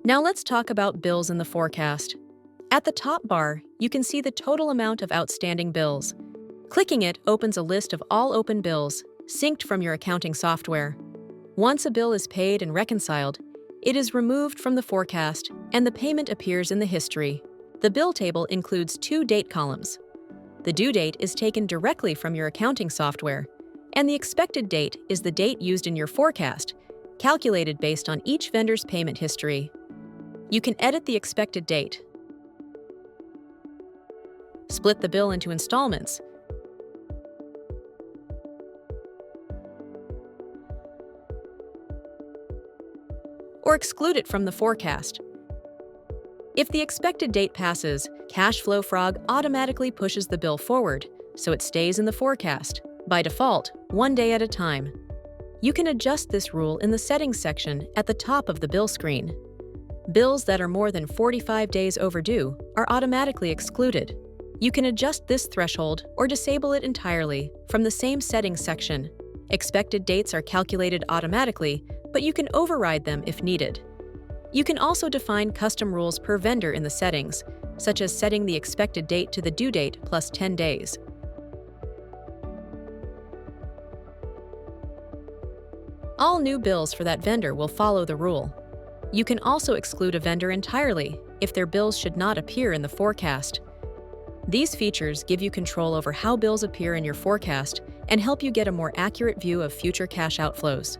Now let's talk about bills in the forecast. At the top bar, you can see the total amount of outstanding bills. Clicking it opens a list of all open bills, synced from your accounting software. Once a bill is paid and reconciled, it is removed from the forecast and the payment appears in the history. The bill table includes 2 date columns. The due date is taken directly from your accounting software, and the expected date is the date used in your forecast, calculated based on each vendor's payment history. You can edit the expected date, split the bill into installments, or exclude it from the forecast. If the expected date passes, Cash Flow Frog automatically pushes the bill forward, so it stays in the forecast, by default, 1 day at a time. You can adjust this rule in the Settings section at the top of the bill screen. Bills that are more than 45 days overdue are automatically excluded. You can adjust this threshold or disable it entirely from the same Settings section. Expected dates are calculated automatically, but you can override them if needed. You can also define custom rules per vendor in the settings, such as setting the expected date to the due date plus 10 days. All new bills for that vendor will follow the rule. You can also exclude a vendor entirely if their bills should not appear in the forecast. These features give you control over how bills appear in your forecast and help you get a more accurate view of future cash outflows.